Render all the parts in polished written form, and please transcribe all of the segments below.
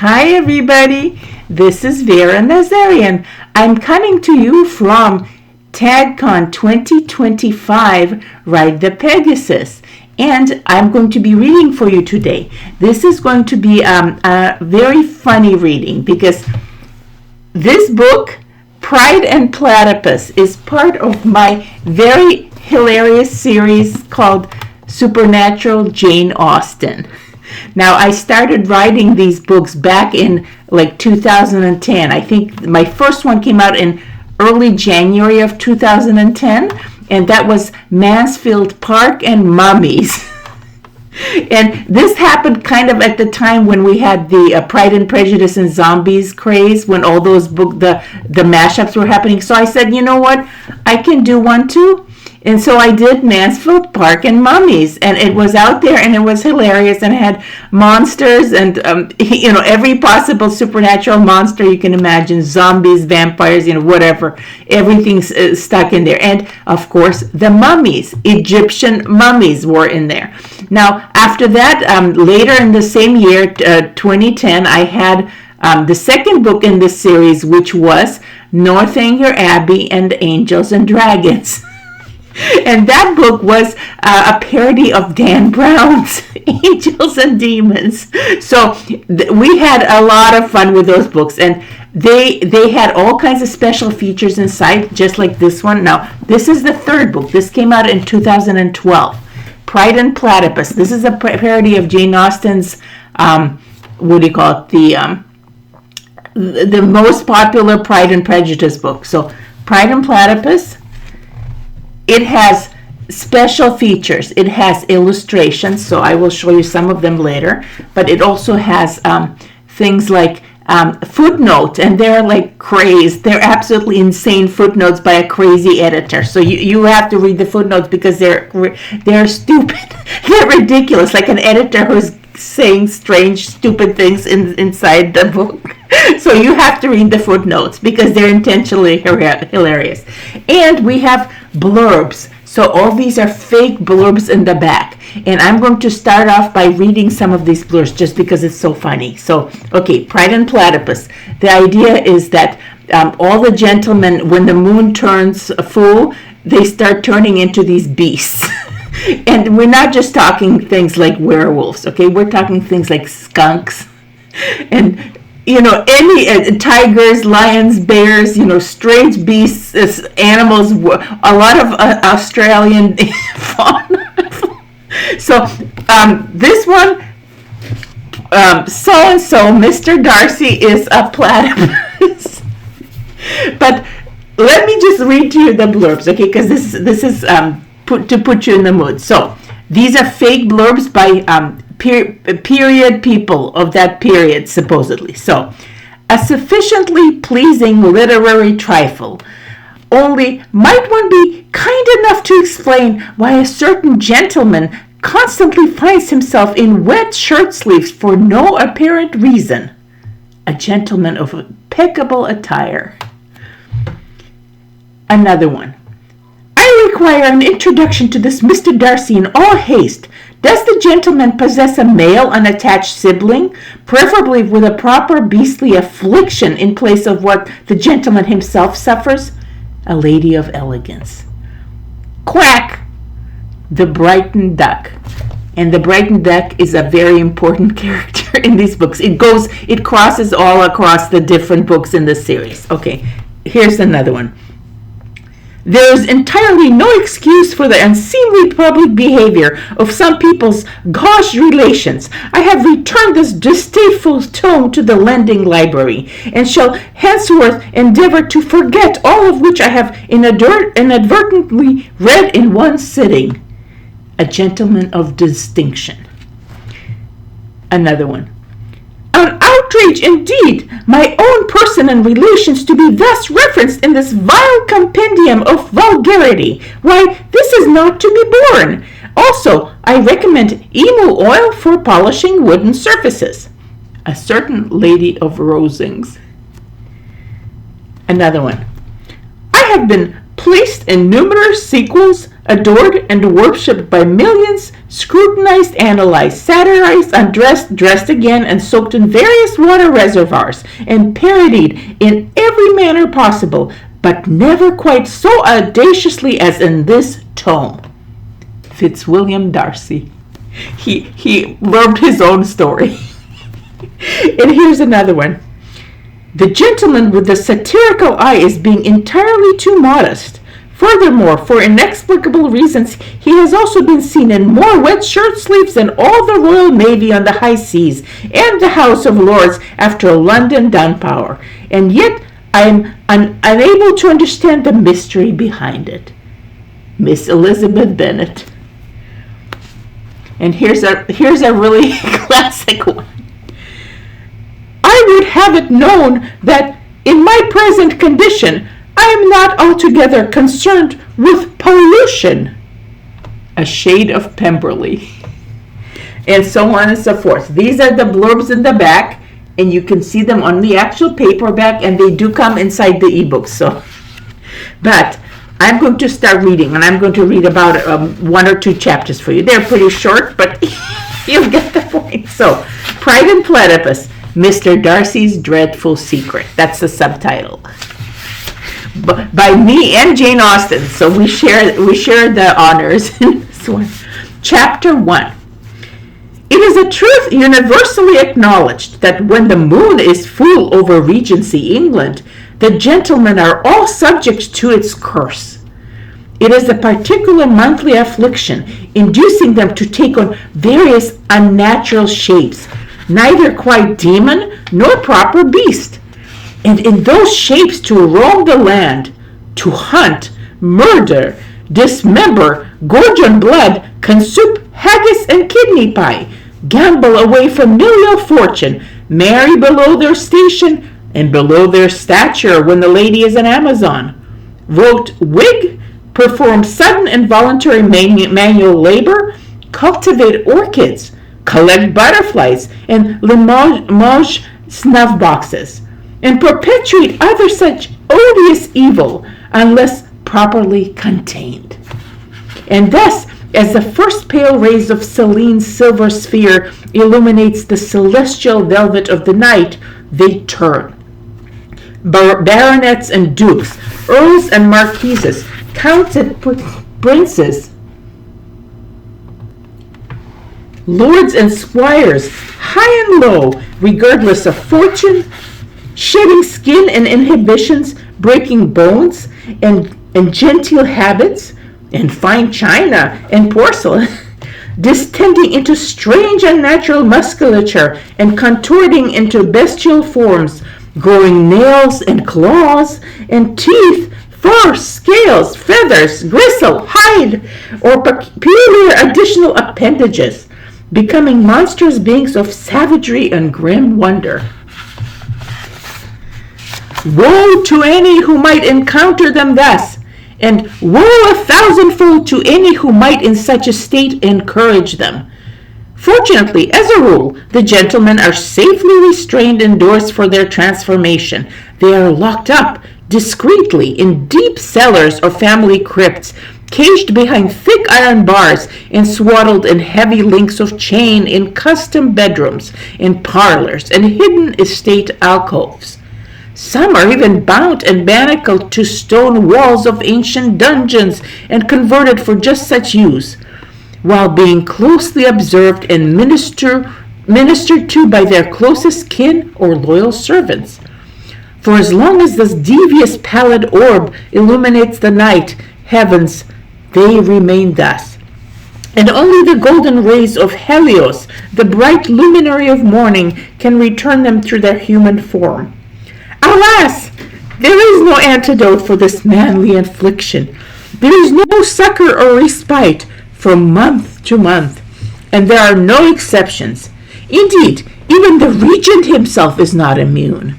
Hi everybody, this is Vera Nazarian. I'm coming to you from TagCon 2025, Ride the Pegasus. And I'm going to be reading for you today. This is going to be a very funny reading because this book, Pride and Platypus, is part of my very hilarious series called Supernatural Jane Austen. Now, I started writing these books back in like 2010. I think my first one came out in early January of 2010, and that was Mansfield Park and Mummies. And this happened kind of at the time when we had the Pride and Prejudice and Zombies craze, when all those the mashups were happening. So I said, you know what, I can do one too. And so I did Mansfield Park and Mummies, and it was out there, and it was hilarious, and it had monsters and, every possible supernatural monster you can imagine, zombies, vampires, whatever, everything's stuck in there. And, of course, the mummies, Egyptian mummies were in there. Now, after that, later in the same year, 2010, I had the second book in this series, which was Northanger Abbey and Angels and Dragons. And that book was a parody of Dan Brown's Angels and Demons. So we had a lot of fun with those books, and they had all kinds of special features inside, just like this one. Now, this is the third book. This came out in 2012. Pride and Platypus. This is a parody of Jane Austen's, the most popular Pride and Prejudice book. So Pride and Platypus. It has special features. It has illustrations, so I will show you some of them later. But it also has things like footnotes, and they're like crazed. They're absolutely insane footnotes by a crazy editor. So you have to read the footnotes because they're stupid. They're ridiculous, like an editor who's saying strange, stupid things inside the book. So you have to read the footnotes because they're intentionally hilarious. And we have blurbs. So all these are fake blurbs in the back. And I'm going to start off by reading some of these blurbs just because it's so funny. So, okay, Pride and Platypus. The idea is that all the gentlemen, when the moon turns full, they start turning into these beasts. And we're not just talking things like werewolves, okay? We're talking things like skunks and any tigers, lions, bears, strange beasts, animals, a lot of Australian fauna. So this one, so-and-so, Mr. Darcy is a platypus. But let me just read to you the blurbs, okay? Because this is to put you in the mood. So these are fake blurbs by period people of that period, supposedly. So, a sufficiently pleasing literary trifle. Only might one be kind enough to explain why a certain gentleman constantly finds himself in wet shirt sleeves for no apparent reason? A gentleman of impeccable attire. Another one. I require an introduction to this Mr. Darcy in all haste. Does the gentleman possess a male unattached sibling, preferably with a proper beastly affliction in place of what the gentleman himself suffers? A lady of elegance. Quack! The Brighton Duck. And the Brighton Duck is a very important character in these books. It crosses all across the different books in the series. Okay, here's another one. There is entirely no excuse for the unseemly public behavior of some people's gauche relations. I have returned this distasteful tome to the lending library, and shall henceforth endeavor to forget all of which I have inadvertently read in one sitting. A gentleman of distinction. Another one. An outrage indeed, my own person and relations to be thus referenced in this vile compendium of vulgarity. Why, this is not to be borne. Also, I recommend emu oil for polishing wooden surfaces. A certain lady of Rosings. Another one. I have been placed in numerous sequels adored and worshipped by millions, scrutinized, analyzed, satirized, undressed, dressed again, and soaked in various water reservoirs, and parodied in every manner possible, but never quite so audaciously as in this tome. Fitzwilliam Darcy. He loved his own story. And here's another one. The gentleman with the satirical eye is being entirely too modest. Furthermore, for inexplicable reasons, he has also been seen in more wet shirt sleeves than all the Royal Navy on the high seas and the House of Lords after London downpour. And yet I am unable to understand the mystery behind it. Miss Elizabeth Bennet. And here's a really classic one. I would have it known that in my present condition I am not altogether concerned with pollution. A shade of Pemberley. And so on and so forth. These are the blurbs in the back, and you can see them on the actual paperback, and they do come inside the ebook. So, but I'm going to start reading, and I'm going to read about 1 or 2 chapters for you. They're pretty short, but you'll get the point. So, Pride and Platypus, Mr. Darcy's Dreadful Secret. That's the subtitle. By me and Jane Austen. So we share the honors in this one. Chapter 1. It is a truth universally acknowledged that when the moon is full over Regency England, the gentlemen are all subject to its curse. It is a particular monthly affliction, inducing them to take on various unnatural shapes, neither quite demon nor proper beast, and in those shapes to roam the land, to hunt, murder, dismember, gorge on blood, consume haggis and kidney pie, gamble away familial fortune, marry below their station and below their stature when the lady is an Amazon, vote wig, perform sudden and voluntary manual labor, cultivate orchids, collect butterflies and Limoges snuff boxes, and perpetuate other such odious evil unless properly contained. And thus, as the first pale rays of Selene's silver sphere illuminates the celestial velvet of the night, they turn. Baronets and dukes, earls and marquises, counts and princes, lords and squires, high and low, regardless of fortune, shedding skin and inhibitions, breaking bones and genteel habits, and fine china and porcelain, distending into strange unnatural musculature and contorting into bestial forms, growing nails and claws and teeth, fur, scales, feathers, gristle, hide, or peculiar additional appendages, becoming monstrous beings of savagery and grim wonder. Woe to any who might encounter them thus, and woe 1,000-fold to any who might in such a state encourage them. Fortunately, as a rule, the gentlemen are safely restrained indoors for their transformation. They are locked up discreetly in deep cellars or family crypts, caged behind thick iron bars and swaddled in heavy links of chain in custom bedrooms, in parlors, and hidden estate alcoves. Some are even bound and manacled to stone walls of ancient dungeons and converted for just such use, while being closely observed and ministered to by their closest kin or loyal servants. For as long as this devious pallid orb illuminates the night heavens, they remain thus, and only the golden rays of Helios, the bright luminary of morning, can return them to their human form. Alas! There is no antidote for this manly affliction. There is no succor or respite from month to month, and there are no exceptions. Indeed, even the regent himself is not immune.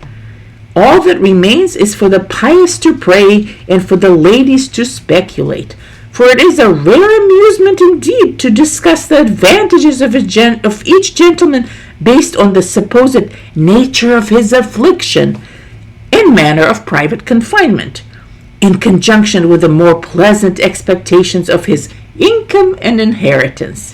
All that remains is for the pious to pray and for the ladies to speculate, for it is a rare amusement indeed to discuss the advantages of each gentleman based on the supposed nature of his affliction and manner of private confinement. in conjunction with the more pleasant expectations of his income and inheritance.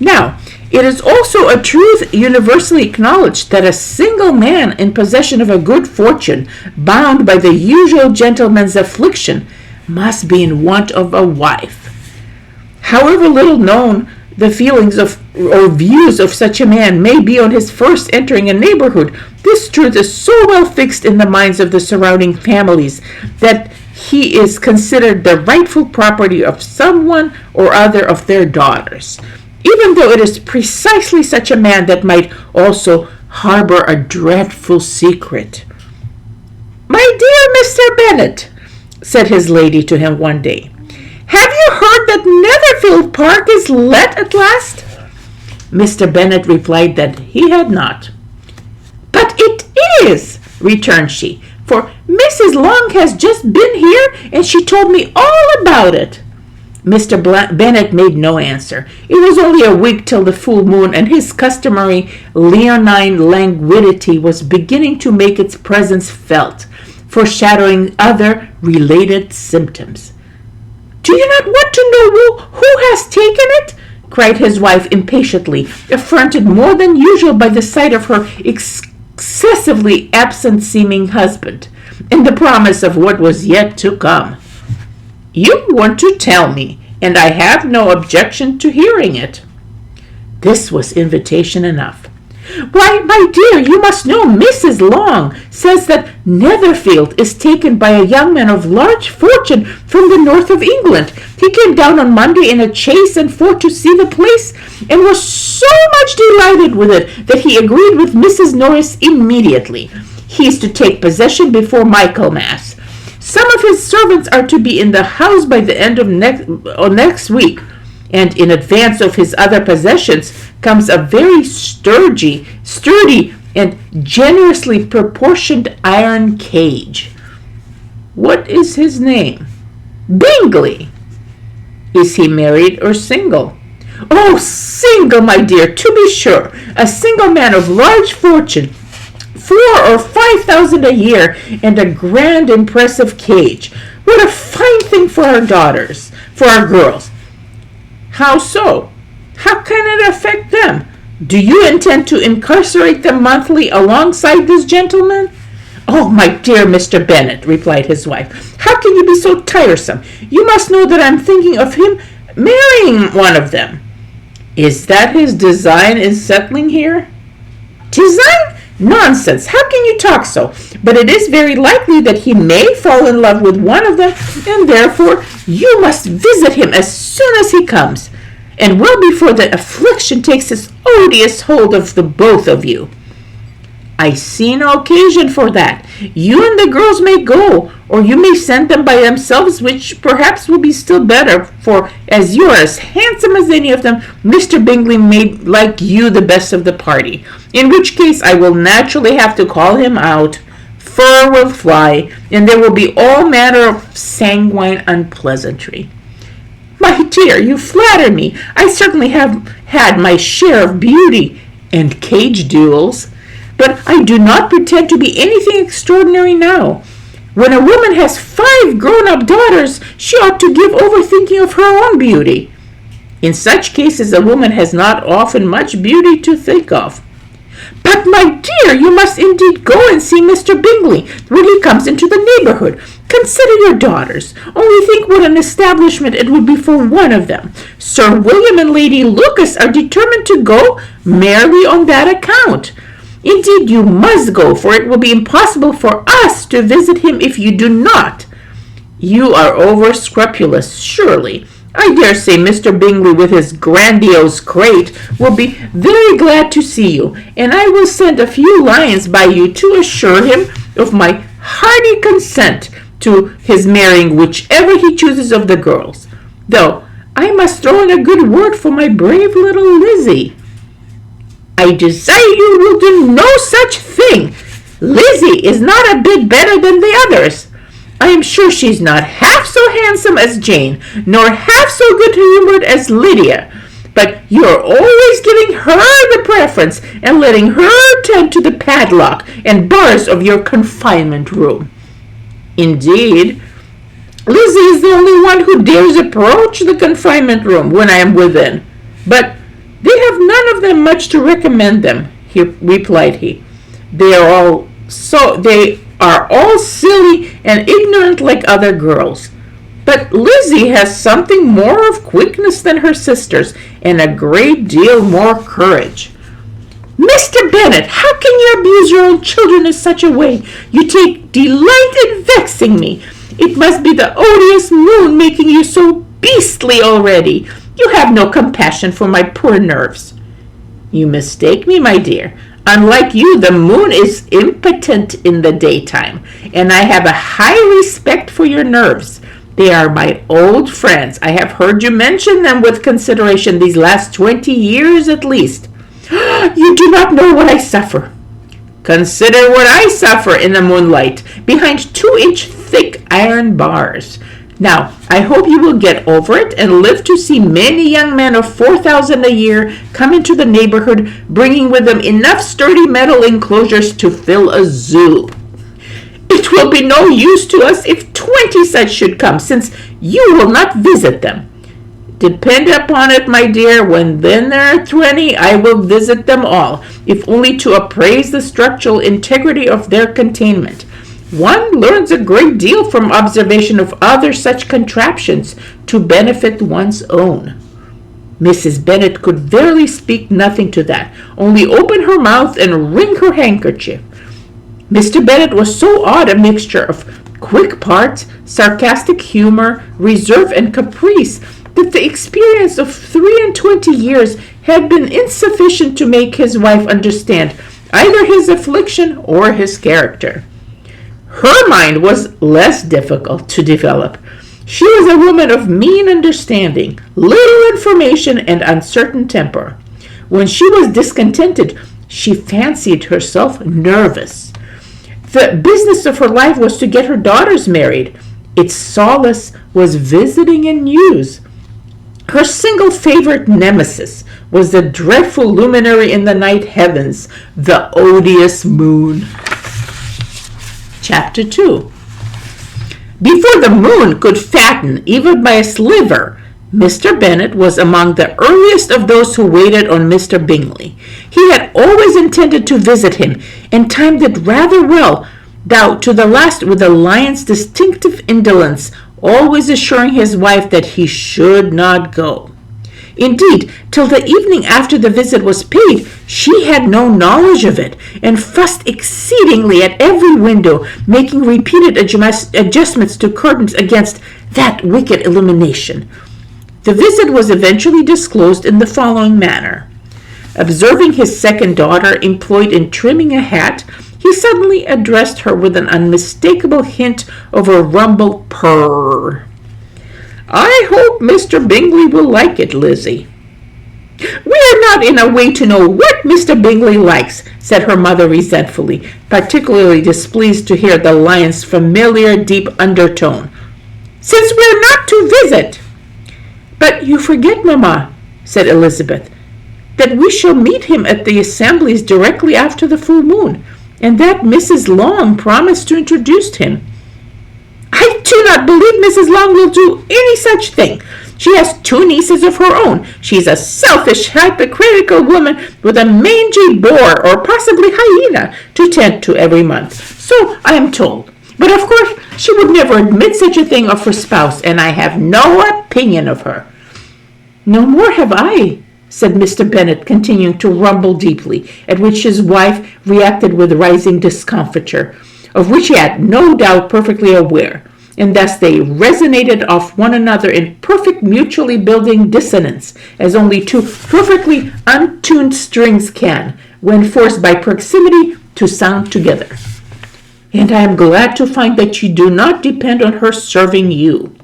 Now, it is also a truth universally acknowledged that a single man in possession of a good fortune, bound by the usual gentleman's affliction, must be in want of a wife. However little known the feelings of or views of such a man may be on his first entering a neighborhood, this truth is so well fixed in the minds of the surrounding families that he is considered the rightful property of someone or other of their daughters, even though it is precisely such a man that might also harbor a dreadful secret. "My dear Mr. Bennet," said his lady to him one day, "have you heard that Netherfield Park is let at last?" Mr. Bennet replied that he had not. "But it is," returned she, "for Mrs. Long has just been here, and she told me all about it." Mr. Bennet made no answer. It was only a week till the full moon, and his customary leonine languidity was beginning to make its presence felt, foreshadowing other related symptoms. "Do you not want to know who has taken it?" cried his wife impatiently, affronted more than usual by the sight of her excessively absent-seeming husband, and the promise of what was yet to come. "You want to tell me, and I have no objection to hearing it." This was invitation enough. "Why, my dear, you must know Mrs. Long says that Netherfield is taken by a young man of large fortune from the north of England. He came down on Monday in a chaise and four to see the place, and was so much delighted with it that he agreed with Mrs. Norris immediately. He is to take possession before Michaelmas. Some of his servants are to be in the house by the end of next week, and in advance of his other possessions comes a very sturdy and generously proportioned iron cage." "What is his name?" "Bingley." "Is he married or single?" "Oh, single, my dear, to be sure. A single man of large fortune, 4,000 or 5,000 a year, and a grand impressive cage. What a fine thing for our daughters, for our girls." "How so? How can it affect them? Do you intend to incarcerate them monthly alongside this gentleman?" "Oh, my dear Mr. Bennet," replied his wife, "how can you be so tiresome? You must know that I'm thinking of him marrying one of them." "Is that his design in settling here?" "Design? Nonsense! How can you talk so? But it is very likely that he may fall in love with one of them, and therefore you must visit him as soon as he comes, and well before the affliction takes its odious hold of the both of you." "I see no occasion for that. You and the girls may go, or you may send them by themselves, which perhaps will be still better, for as you are as handsome as any of them, Mr. Bingley may like you the best of the party, in which case I will naturally have to call him out. Fur will fly, and there will be all manner of sanguine unpleasantry." "My dear, you flatter me. I certainly have had my share of beauty and cage duels, but I do not pretend to be anything extraordinary now. When a woman has 5 grown-up daughters, she ought to give over thinking of her own beauty. In such cases, a woman has not often much beauty to think of." "But, my dear, you must indeed go and see Mr. Bingley when he comes into the neighborhood. Consider your daughters. Only think what an establishment it would be for one of them. Sir William and Lady Lucas are determined to go merely on that account. Indeed, you must go, for it will be impossible for us to visit him if you do not." "You are over scrupulous, surely. I dare say Mr. Bingley, with his grandiose crate, will be very glad to see you, and I will send a few lines by you to assure him of my hearty consent to his marrying whichever he chooses of the girls, though I must throw in a good word for my brave little Lizzie." "I desire you will do no such thing. Lizzie is not a bit better than the others. I am sure she's not half so handsome as Jane, nor half so good-humored as Lydia, but you are always giving her the preference and letting her tend to the padlock and bars of your confinement room." "Indeed, Lizzie is the only one who dares approach the confinement room when I am within. But they have none of them much to recommend them, replied he. They are all silly and ignorant like other girls. But Lizzie has something more of quickness than her sisters, and a great deal more courage. Mr. Bennet, how can you abuse your own children in such a way? You take delight in vexing me. It must be the odious moon making you so beastly already. You have no compassion for my poor nerves. You mistake me, my dear. Unlike you, the moon is impotent in the daytime, and I have a high respect for your nerves. They are my old friends. I have heard you mention them with consideration these last 20 years at least. You do not know what I suffer. Consider what I suffer in the moonlight, behind 2-inch thick iron bars. Now, I hope you will get over it and live to see many young men of 4,000 a year come into the neighborhood, bringing with them enough sturdy metal enclosures to fill a zoo. It will be no use to us if 20 such should come, since you will not visit them. Depend upon it, my dear, when then there are 20, I will visit them all, if only to appraise the structural integrity of their containment. One learns a great deal from observation of other such contraptions to benefit one's own. Mrs. Bennet could verily speak nothing to that, only open her mouth and wring her handkerchief. Mr. Bennet was so odd a mixture of quick parts, sarcastic humor, reserve, and caprice, that the experience of 23 years had been insufficient to make his wife understand either his affliction or his character. Her mind was less difficult to develop. She was a woman of mean understanding, little information, and uncertain temper. When she was discontented, she fancied herself nervous. The business of her life was to get her daughters married. Its solace was visiting and news. Her single favorite nemesis was the dreadful luminary in the night heavens, the odious moon. Chapter 2. Before the moon could fatten even by a sliver, Mr. Bennet was among the earliest of those who waited on Mr. Bingley. He had always intended to visit him, and timed it rather well, down to the last with the lion's distinctive indolence, always assuring his wife that he should not go. Indeed, till the evening after the visit was paid, she had no knowledge of it, and fussed exceedingly at every window, making repeated adjustments to curtains against that wicked illumination. The visit was eventually disclosed in the following manner. Observing his second daughter employed in trimming a hat, he suddenly addressed her with an unmistakable hint of a rumbled purr. I hope Mr. Bingley will like it, Lizzie. We are not in a way to know what Mr. Bingley likes, said her mother resentfully, particularly displeased to hear the lion's familiar deep undertone. Since we are not to visit. But you forget, Mamma, said Elizabeth, that we shall meet him at the assemblies directly after the full moon, and that Mrs. Long promised to introduce him. I do not believe Mrs. Long will do any such thing. She has 2 nieces of her own. She's a selfish, hypocritical woman with a mangy boar or possibly hyena to tend to every month. So I am told. But of course she would never admit such a thing of her spouse, and I have no opinion of her. No more have I, said Mr. Bennet, continuing to rumble deeply, at which his wife reacted with rising discomfiture, of which he had no doubt perfectly aware, and thus they resonated off one another in perfect mutually building dissonance, as only 2 perfectly untuned strings can, when forced by proximity to sound together. And I am glad to find that you do not depend on her serving you.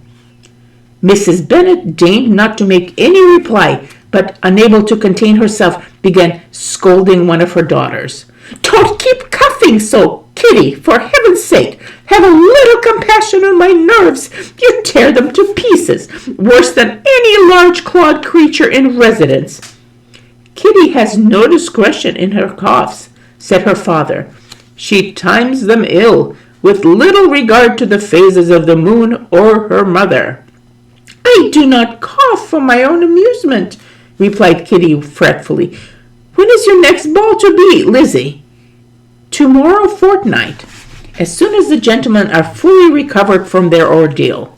Mrs. Bennet deigned not to make any reply, but, unable to contain herself, began scolding one of her daughters. Don't keep coughing so, Kitty, for heaven's sake. Have a little compassion on my nerves. You tear them to pieces, worse than any large-clawed creature in residence. Kitty has no discretion in her coughs, said her father. She times them ill. with little regard to the phases of the moon or her mother. "I do not cough for my own amusement," replied Kitty fretfully. "When is your next ball to be, Lizzie?" "Tomorrow fortnight, as soon as the gentlemen are fully recovered from their ordeal."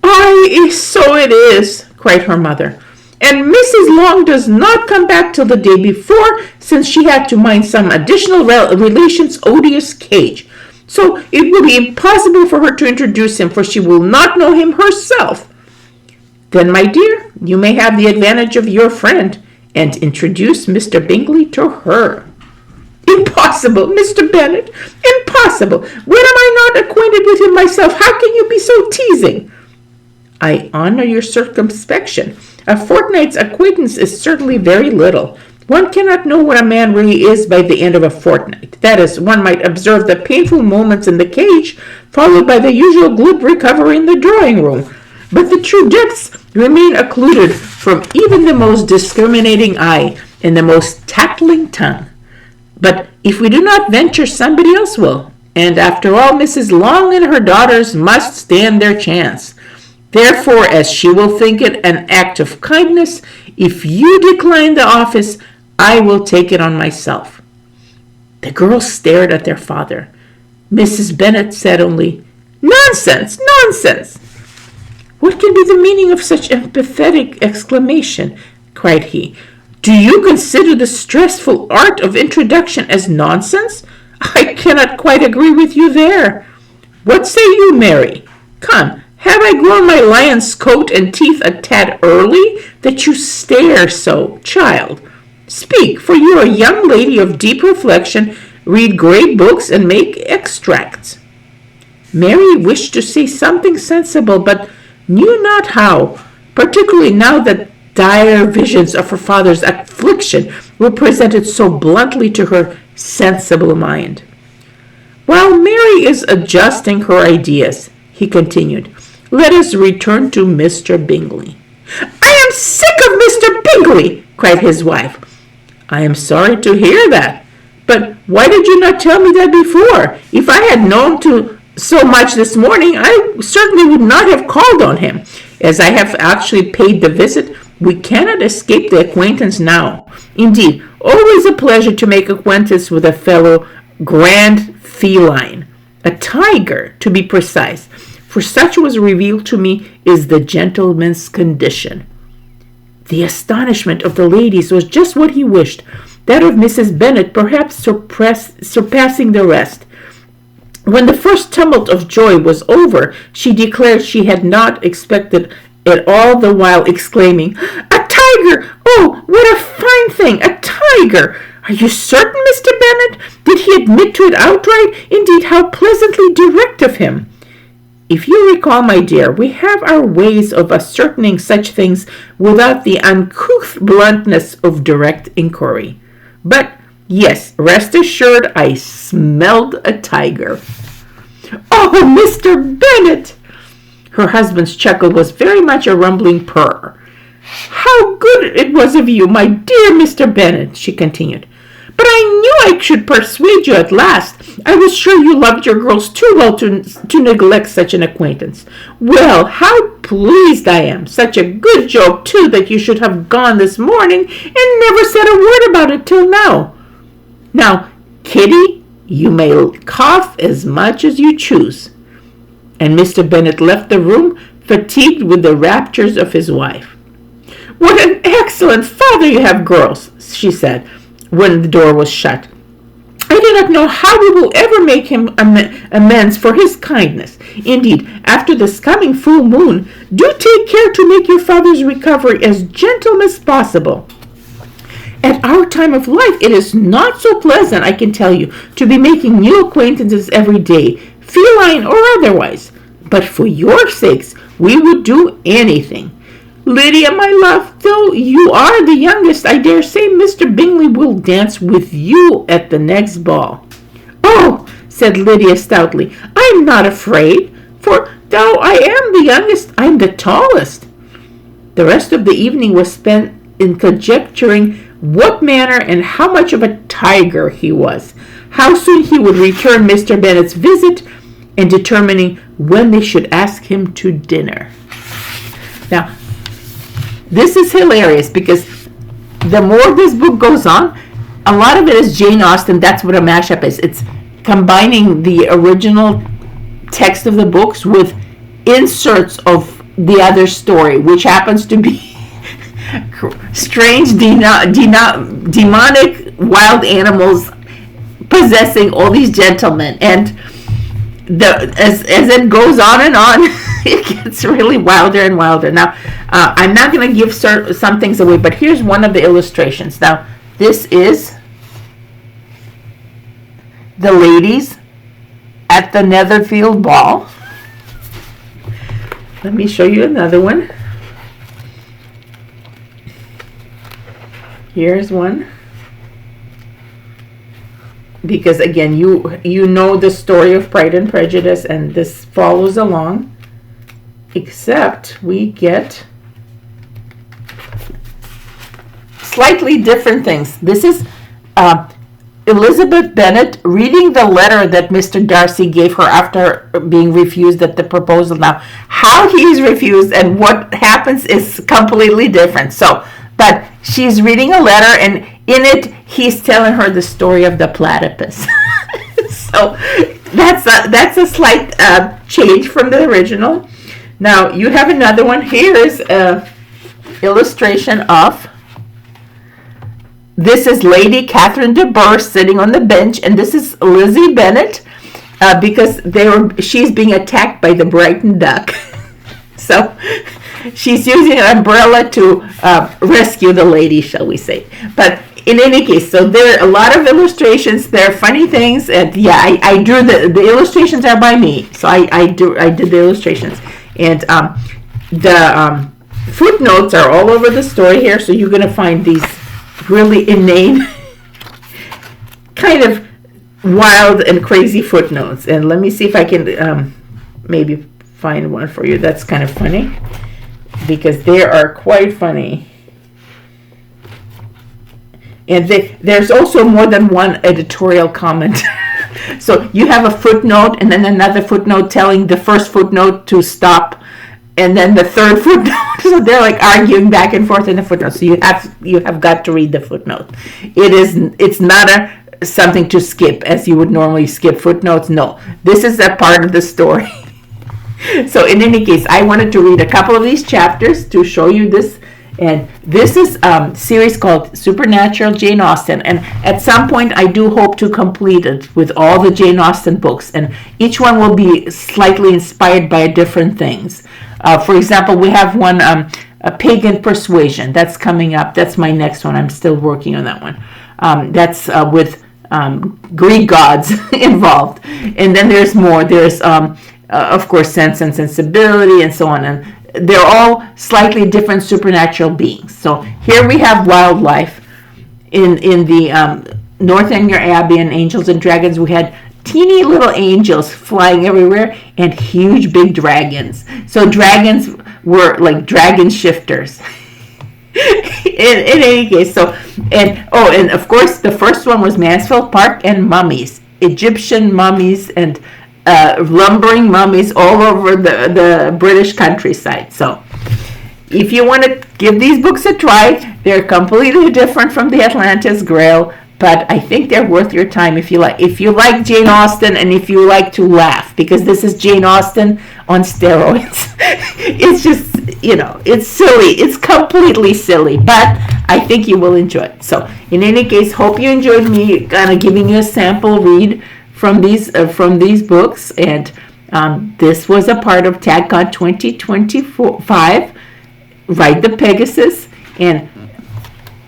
"Aye, so it is," cried her mother. "And Mrs. Long does not come back till the day before, since she had to mind some additional relation's odious cage. So it will be impossible for her to introduce him, for she will not know him herself." "Then, my dear, you may have the advantage of your friend, and introduce Mr. Bingley to her." "Impossible, Mr. Bennet, impossible! When am I not acquainted with him myself? How can you be so teasing?" "I honor your circumspection. A fortnight's acquaintance is certainly very little. One cannot know what a man really is by the end of a fortnight. That is, one might observe the painful moments in the cage, followed by the usual glib recovery in the drawing-room. But the true depths remain occluded from even the most discriminating eye and the most tattling tongue. But if we do not venture, somebody else will. And after all, Mrs. Long and her daughters must stand their chance. Therefore, as she will think it an act of kindness, if you decline the office, I will take it on myself." The girls stared at their father. Mrs. Bennet said only, "Nonsense, nonsense!" "What can be the meaning of such emphatic exclamation?" cried he. "Do you consider the stressful art of introduction as nonsense? I cannot quite agree with you there. What say you, Mary? Come, have I grown my lion's coat and teeth a tad early, that you stare so, child? Speak, for you are a young lady of deep reflection, read great books, and make extracts." Mary wished to say something sensible, but knew not how, particularly now that dire visions of her father's affliction were presented so bluntly to her sensible mind. "While Mary is adjusting her ideas," he continued, "let us return to Mr. Bingley." "I am sick of Mr. Bingley!" cried his wife. "I am sorry to hear that. But why did you not tell me that before? If I had known so much this morning, I certainly would not have called on him. As I have actually paid the visit, we cannot escape the acquaintance now. Indeed, always a pleasure to make acquaintance with a fellow grand feline, a tiger, to be precise, for such was revealed to me is the gentleman's condition." The astonishment of the ladies was just what he wished, that of Mrs. Bennet perhaps surpassing the rest. When the first tumult of joy was over, she declared she had not expected it, all the while exclaiming, "A tiger! Oh, what a fine thing! A tiger! Are you certain, Mr. Bennet? Did he admit to it outright? Indeed, how pleasantly direct of him!" "If you recall, my dear, we have our ways of ascertaining such things without the uncouth bluntness of direct inquiry. But, yes, rest assured I smelled a tiger." "Oh, Mr. Bennet!" Her husband's chuckle was very much a rumbling purr. "How good it was of you, my dear Mr. Bennet," she continued. "But I knew I should persuade you at last. I was sure you loved your girls too well to neglect such an acquaintance. Well, how pleased I am. Such a good joke, too, that you should have gone this morning and never said a word about it till now. Now, Kitty, you may cough as much as you choose." And Mr. Bennet left the room, fatigued with the raptures of his wife. "What an excellent father you have, girls," she said, when the door was shut. "I do not know how we will ever make him amends for his kindness. Indeed, after this coming full moon, do take care to make your father's recovery as gentle as possible. At our time of life, it is not so pleasant, I can tell you, to be making new acquaintances every day, feline or otherwise. But for your sakes, we would do anything. Lydia, my love, though you are the youngest, I dare say Mr. Bingley will dance with you at the next ball." "Oh," said Lydia stoutly, "I am not afraid, for though I am the youngest, I am the tallest." The rest of the evening was spent in conjecturing what manner and how much of a tiger he was. how soon he would return Mr. Bennet's visit, and determining when they should ask him to dinner. Now, this is hilarious because the more this book goes on, a lot of it is Jane Austen. That's what a mashup is. It's combining the original text of the books with inserts of the other story, which happens to be strange, demonic wild animals possessing all these gentlemen. And as it goes on and on, it gets really wilder and wilder. Now, I'm not going to give some things away, but here's one of the illustrations. Now, this is the ladies at the Netherfield Ball. Let me show you another one. Here's one. Because again, you know the story of Pride and Prejudice, and this follows along, except we get slightly different things. This is Elizabeth Bennet reading the letter that Mr. Darcy gave her after being refused at the proposal. Now, how he's refused and what happens is completely different. But she's reading a letter, and in it, he's telling her the story of the platypus. So that's a slight change from the original. Now, you have another one. Here's an illustration of, this is Lady Catherine de Bourgh sitting on the bench, and this is Lizzie Bennet because she's being attacked by the Brighton duck. So she's using an umbrella to rescue the lady, shall we say. But in any case, so there are a lot of illustrations. There are funny things, and yeah, I drew the illustrations are by me. So I did the illustrations, and the footnotes are all over the story here. So you're gonna find these really inane, kind of wild and crazy footnotes. And let me see if I can maybe find one for you that's kind of funny, because they are quite funny. And there's also more than one editorial comment. So you have a footnote and then another footnote telling the first footnote to stop, and then the third footnote. So they're like arguing back and forth in the footnote. So you have got to read the footnote. It's not something to skip as you would normally skip footnotes. No, this is a part of the story. So in any case, I wanted to read a couple of these chapters to show you this. And this is a series called Supernatural Jane Austen. And at some point, I do hope to complete it with all the Jane Austen books. And each one will be slightly inspired by different things. For example, we have one, A Pagan Persuasion. That's coming up. That's my next one. I'm still working on that one. That's with Greek gods involved. And then there's more. There's, of course, Sense and Sensibility and so on. And they're all slightly different supernatural beings. So here we have wildlife. In the Northanger Abbey and Angels and Dragons, we had teeny little angels flying everywhere and huge big dragons. So dragons were like dragon shifters. in any case, and of course the first one was Mansfield Park and mummies, Egyptian mummies and lumbering mummies all over the British countryside. So if you want to give these books a try, they're completely different from the Atlantis Grail, but I think they're worth your time if you like Jane Austen and if you like to laugh, because this is Jane Austen on steroids. It's just, it's silly. It's completely silly, but I think you will enjoy it. So in any case, hope you enjoyed me kind of giving you a sample read from these books, and this was a part of TagCon 2025, Ride the Pegasus. And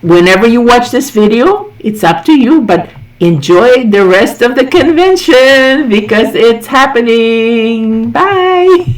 whenever you watch this video, it's up to you, but enjoy the rest of the convention because it's happening. Bye.